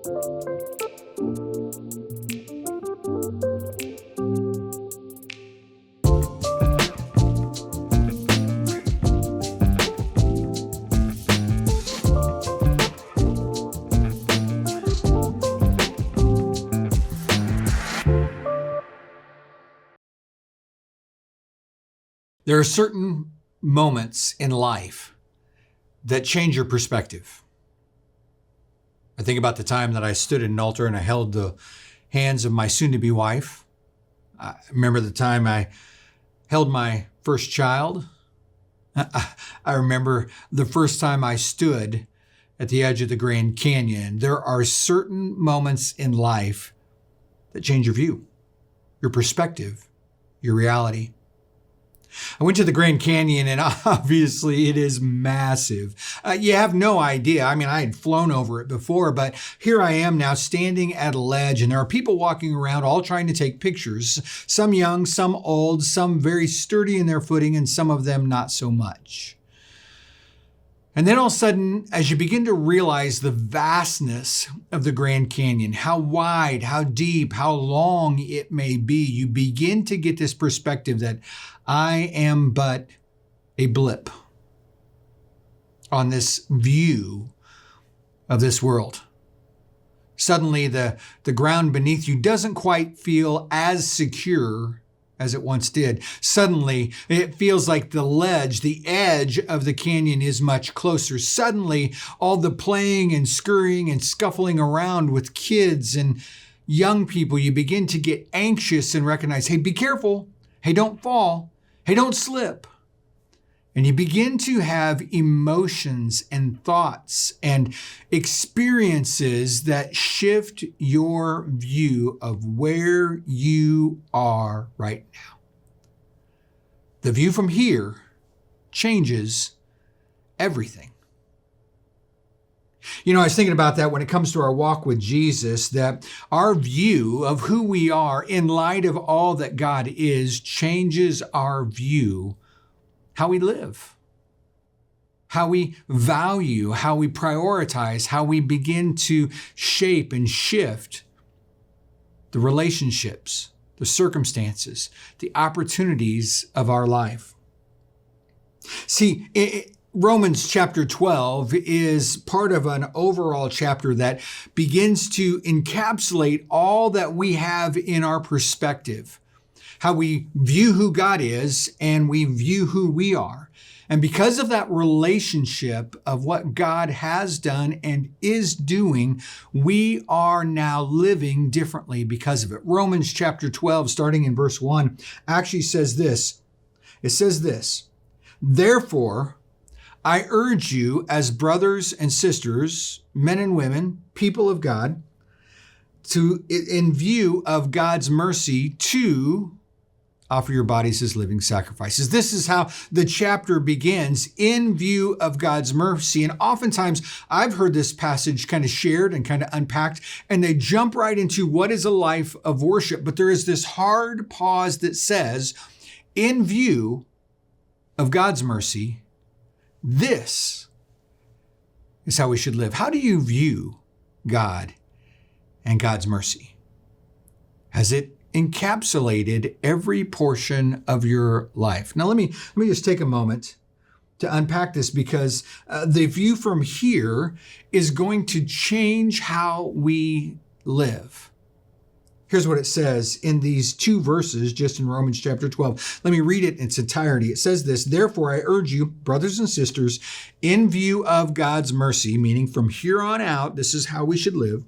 There are certain moments in life that change your perspective. I think about the time that I stood at an altar and I held the hands of my soon-to-be wife. I remember the time I held my first child. I remember the first time I stood at the edge of the Grand Canyon. There are certain moments in life that change your view, your perspective, your reality. I went to the Grand Canyon, and obviously it is massive. You have no idea. I mean, I had flown over it before, but here I am now standing at a ledge, and there are people walking around all trying to take pictures, some young, some old, some very sturdy in their footing, and some of them not so much. And then all of a sudden, as you begin to realize the vastness of the Grand Canyon, how wide, how deep, how long it may be, you begin to get this perspective that I am but a blip on this view of this world. Suddenly, the ground beneath you doesn't quite feel as secure as it once did. Suddenly, it feels like the ledge, the edge of the canyon is much closer. Suddenly, all the playing and scurrying and scuffling around with kids and young people, you begin to get anxious and recognize, hey, be careful. Hey, don't fall. Hey, don't slip. And you begin to have emotions and thoughts and experiences that shift your view of where you are right now. The view from here changes everything. You know, I was thinking about that when it comes to our walk with Jesus, that our view of who we are in light of all that God is changes our view how we live, how we value, how we prioritize, how we begin to shape and shift the relationships, the circumstances, the opportunities of our life. See, Romans chapter 12 is part of an overall chapter that begins to encapsulate all that we have in our perspective, how we view who God is and we view who we are. And because of that relationship of what God has done and is doing, we are now living differently because of it. Romans chapter 12, starting in verse 1, actually says this. It says this, "Therefore, I urge you as brothers and sisters, men and women, people of God, in view of God's mercy, to offer your bodies as living sacrifices." This is how the chapter begins, in view of God's mercy. And oftentimes I've heard this passage kind of shared and kind of unpacked, and they jump right into what is a life of worship. But there is this hard pause that says, in view of God's mercy, this is how we should live. How do you view God and God's mercy? Has it encapsulated every portion of your life? Now, let me just take a moment to unpack this, because the view from here is going to change how we live. Here's what it says in these two verses, just in Romans chapter 12. Let me read it in its entirety. It says this, "Therefore, I urge you, brothers and sisters, in view of God's mercy," meaning from here on out, this is how we should live.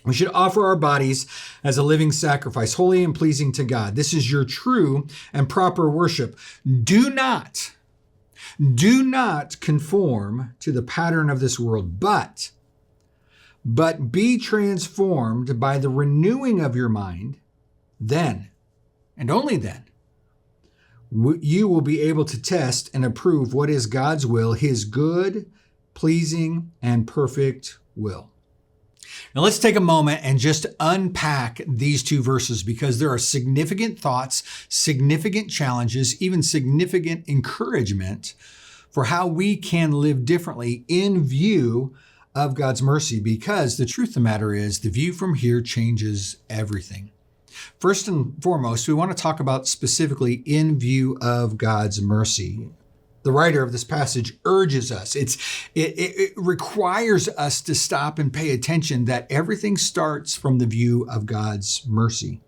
"We should offer our bodies as a living sacrifice, holy and pleasing to God. This is your true and proper worship. Do not conform to the pattern of this world, but be transformed by the renewing of your mind. Then, and only then, you will be able to test and approve what is God's will, his good, pleasing, and perfect will." Now let's take a moment and just unpack these two verses, because there are significant thoughts, significant challenges, even significant encouragement for how we can live differently in view of God's mercy, because the truth of the matter is the view from here changes everything. First and foremost, we want to talk about specifically in view of God's mercy. The writer of this passage urges us, it requires us to stop and pay attention that everything starts from the view of God's mercy.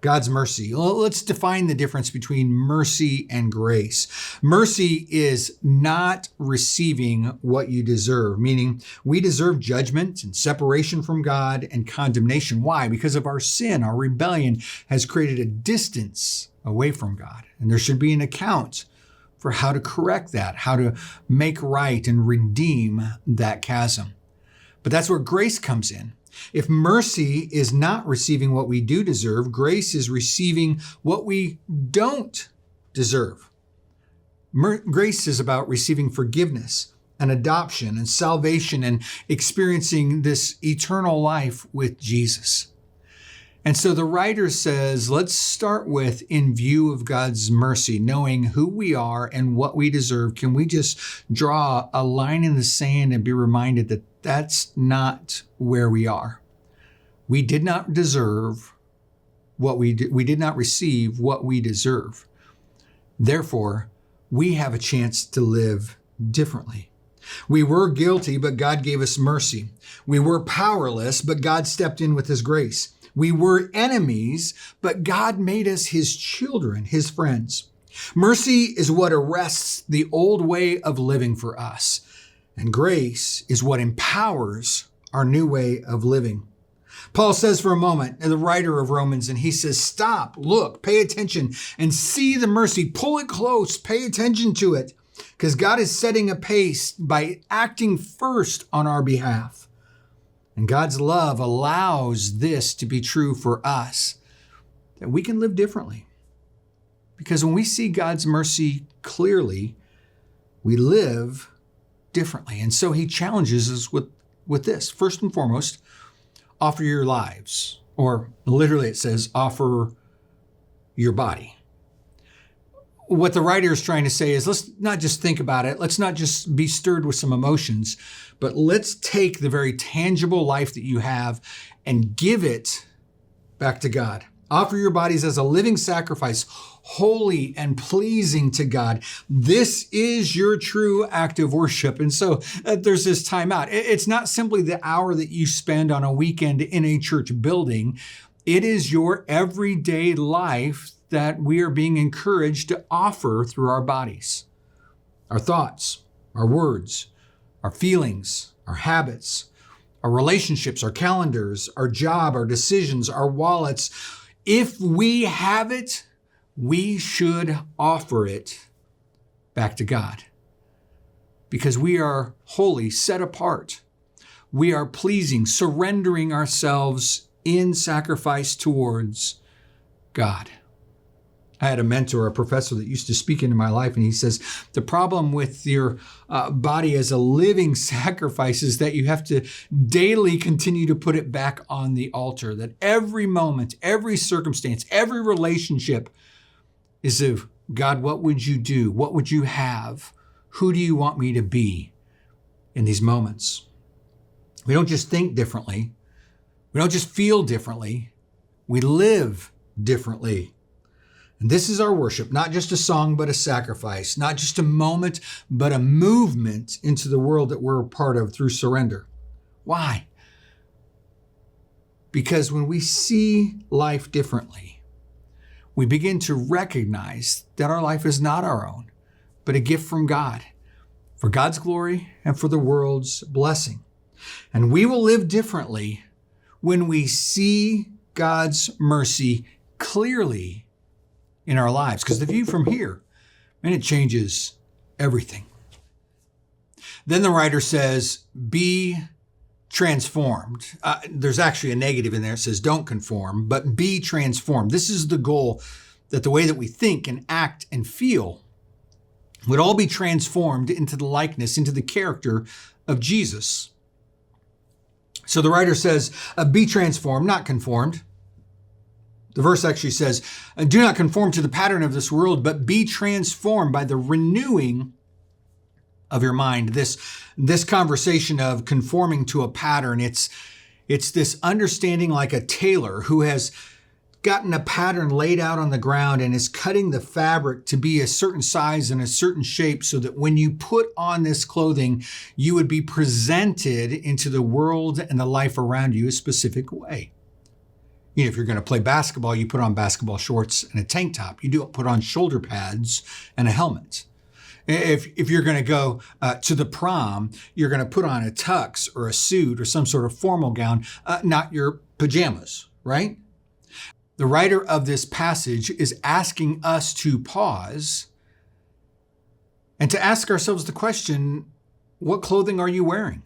God's mercy. Let's define the difference between mercy and grace. Mercy is not receiving what you deserve, meaning we deserve judgment and separation from God and condemnation. Why? Because of our sin. Our rebellion has created a distance away from God, and there should be an account for how to correct that, how to make right and redeem that chasm. But that's where grace comes in. If mercy is not receiving what we do deserve, grace is receiving what we don't deserve. Grace is about receiving forgiveness and adoption and salvation and experiencing this eternal life with Jesus. And so the writer says, let's start with in view of God's mercy, knowing who we are and what we deserve. Can we just draw a line in the sand and be reminded that that's not where we are? We did not deserve what we did not receive what we deserve. Therefore, we have a chance to live differently. We were guilty, but God gave us mercy. We were powerless, but God stepped in with his grace. We were enemies, but God made us his children, his friends. Mercy is what arrests the old way of living for us, and grace is what empowers our new way of living. Paul says for a moment, the writer of Romans, and he says, stop, look, pay attention, and see the mercy. Pull it close, pay attention to it, because God is setting a pace by acting first on our behalf. And God's love allows this to be true for us, that we can live differently. Because when we see God's mercy clearly, we live differently. And so he challenges us with this. First and foremost, offer your lives, or literally it says, offer your body. What the writer is trying to say is, let's not just think about it. Let's not just be stirred with some emotions, but let's take the very tangible life that you have and give it back to God. Offer your bodies as a living sacrifice, holy and pleasing to God. This is your true act of worship. And so there's this time out. It's not simply the hour that you spend on a weekend in a church building. It is your everyday life that we are being encouraged to offer through our bodies, our thoughts, our words, our feelings, our habits, our relationships, our calendars, our job, our decisions, our wallets. If we have it, we should offer it back to God, because we are holy, set apart. We are pleasing, surrendering ourselves in sacrifice towards God. I had a mentor, a professor that used to speak into my life, and he says, the problem with your body as a living sacrifice is that you have to daily continue to put it back on the altar, that every moment, every circumstance, every relationship is of, God, what would you do? What would you have? Who do you want me to be in these moments? We don't just think differently. We don't just feel differently. We live differently. And this is our worship, not just a song, but a sacrifice, not just a moment, but a movement into the world that we're a part of through surrender. Why? Because when we see life differently, we begin to recognize that our life is not our own, but a gift from God, for God's glory and for the world's blessing. And we will live differently when we see God's mercy clearly in our lives, because the view from here, and it changes everything. Then the writer says, be transformed. There's actually a negative in there. It says, don't conform, but be transformed. This is the goal, that the way that we think and act and feel would all be transformed into the likeness, into the character of Jesus. So the writer says, be transformed, not conformed. The verse actually says, do not conform to the pattern of this world, but be transformed by the renewing of your mind. This conversation of conforming to a pattern, it's this understanding like a tailor who has gotten a pattern laid out on the ground and is cutting the fabric to be a certain size and a certain shape so that when you put on this clothing, you would be presented into the world and the life around you a specific way. You know, if you're going to play basketball, you put on basketball shorts and a tank top. You don't put on shoulder pads and a helmet. If you're going to go to the prom, you're going to put on a tux or a suit or some sort of formal gown, not your pajamas, right? The writer of this passage is asking us to pause and to ask ourselves the question, what clothing are you wearing?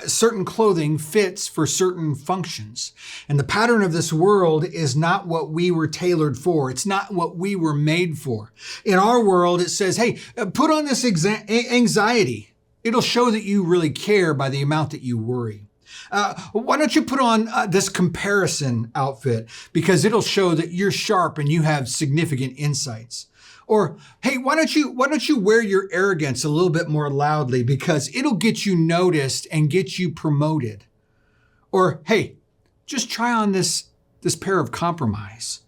Certain clothing fits for certain functions. And the pattern of this world is not what we were tailored for. It's not what we were made for. In our world, it says, hey, put on this anxiety. It'll show that you really care by the amount that you worry. Why don't you put on this comparison outfit? Because it'll show that you're sharp and you have significant insights. Or, hey, why don't you wear your arrogance a little bit more loudly because it'll get you noticed and get you promoted. Or, hey, just try on this pair of compromise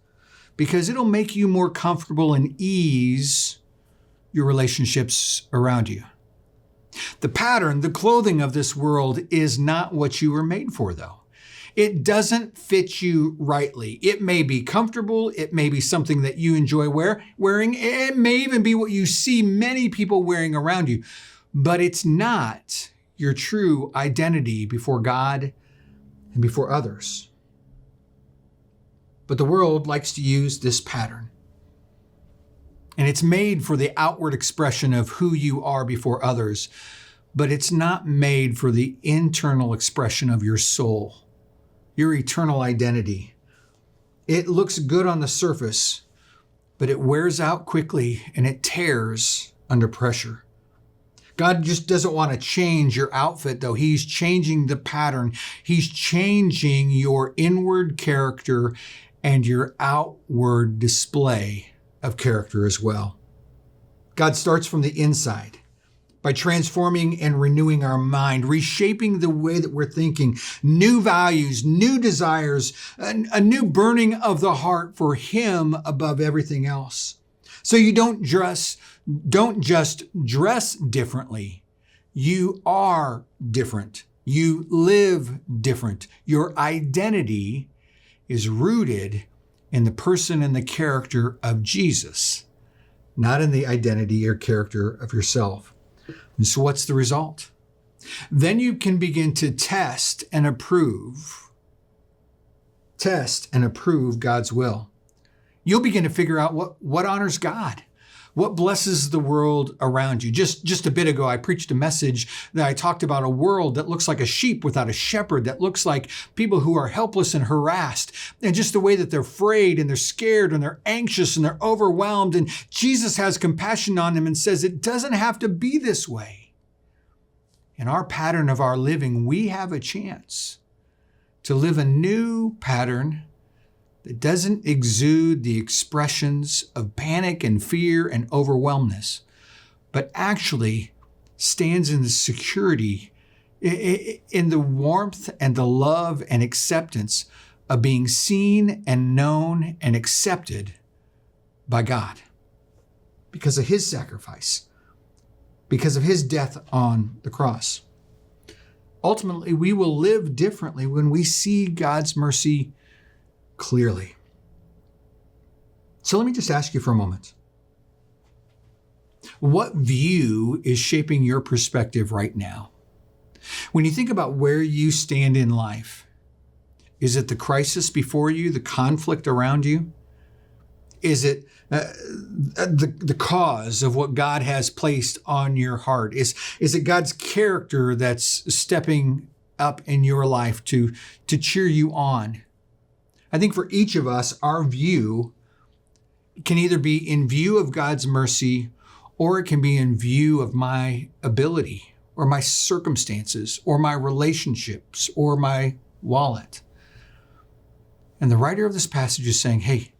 because it'll make you more comfortable and ease your relationships around you. The pattern, the clothing of this world is not what you were made for, though. It doesn't fit you rightly. It may be comfortable. It may be something that you enjoy wearing. It may even be what you see many people wearing around you, but it's not your true identity before God and before others. But the world likes to use this pattern. And it's made for the outward expression of who you are before others, but it's not made for the internal expression of your soul, your eternal identity. It looks good on the surface, but it wears out quickly and it tears under pressure. God just doesn't want to change your outfit, though. He's changing the pattern. He's changing your inward character and your outward display of character as well. God starts from the inside by transforming and renewing our mind, reshaping the way that we're thinking, new values, new desires, a new burning of the heart for Him above everything else. So you don't just dress differently. You are different. You live different. Your identity is rooted in the person and the character of Jesus, not in the identity or character of yourself. And so what's the result? Then you can begin to test and approve God's will. You'll begin to figure out what honors God, what blesses the world around you. Just a bit ago, I preached a message that I talked about a world that looks like a sheep without a shepherd, that looks like people who are helpless and harassed, and just the way that they're afraid and they're scared and they're anxious and they're overwhelmed. And Jesus has compassion on them and says, it doesn't have to be this way. In our pattern of our living, we have a chance to live a new pattern that doesn't exude the expressions of panic and fear and overwhelmness, but actually stands in the security, in the warmth and the love and acceptance of being seen and known and accepted by God because of His sacrifice, because of His death on the cross. Ultimately, we will live differently when we see God's mercy clearly. So let me just ask you for a moment. What view is shaping your perspective right now? When you think about where you stand in life, is it the crisis before you, the conflict around you? Is it the cause of what God has placed on your heart? Is it God's character that's stepping up in your life to cheer you on? I think for each of us, our view can either be in view of God's mercy, or it can be in view of my ability or my circumstances or my relationships or my wallet. And the writer of this passage is saying, hey,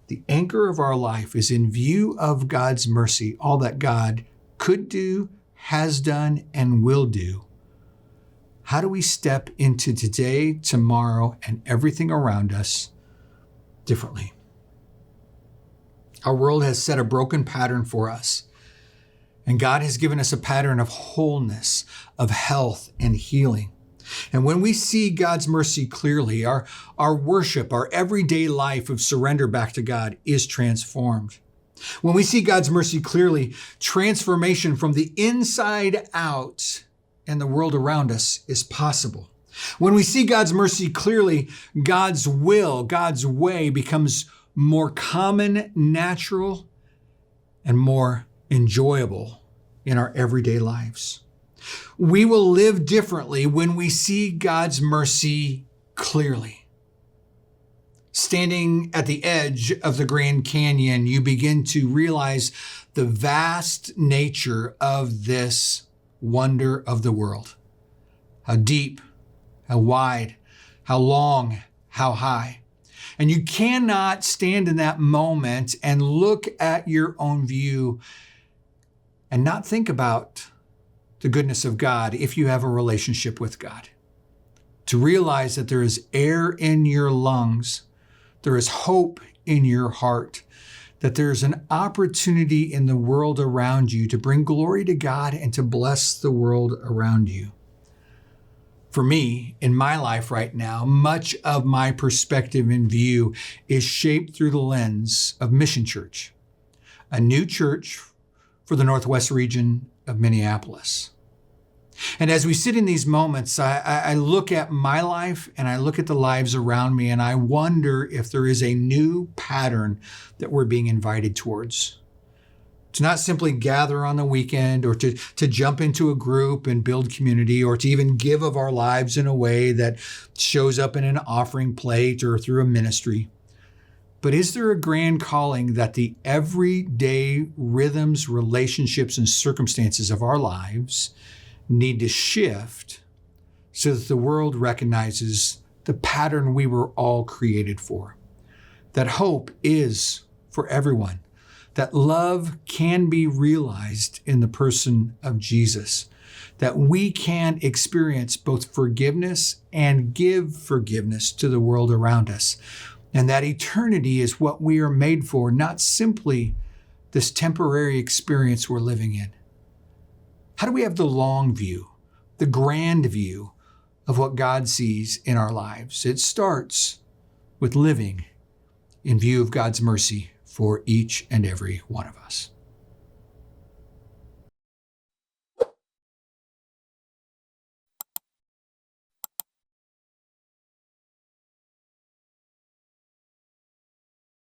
the anchor of our life is in view of God's mercy, all that God could do, has done, and will do, how do we step into today, tomorrow, and everything around us differently? Our world has set a broken pattern for us, and God has given us a pattern of wholeness, of health, and healing. And when we see God's mercy clearly, our worship, our everyday life of surrender back to God is transformed. When we see God's mercy clearly, transformation from the inside out and the world around us is possible. When we see God's mercy clearly, God's will, God's way becomes more common, natural, and more enjoyable in our everyday lives. We will live differently when we see God's mercy clearly. Standing at the edge of the Grand Canyon, you begin to realize the vast nature of this wonder of the world. How deep, how wide, how long, how high. And you cannot stand in that moment and look at your own view and not think about the goodness of God if you have a relationship with God. To realize that there is air in your lungs, there is hope in your heart, that there's an opportunity in the world around you to bring glory to God and to bless the world around you. For me, in my life right now, much of my perspective and view is shaped through the lens of Mission Church, a new church for the Northwest region of Minneapolis. And as we sit in these moments, I look at my life and I look at the lives around me, and I wonder if there is a new pattern that we're being invited towards. To not simply gather on the weekend or to jump into a group and build community, or to even give of our lives in a way that shows up in an offering plate or through a ministry. But is there a grand calling that the everyday rhythms, relationships, and circumstances of our lives need to shift so that the world recognizes the pattern we were all created for? That hope is for everyone. That love can be realized in the person of Jesus. That we can experience both forgiveness and give forgiveness to the world around us. And that eternity is what we are made for, not simply this temporary experience we're living in. How do we have the long view, the grand view of what God sees in our lives? It starts with living in view of God's mercy for each and every one of us.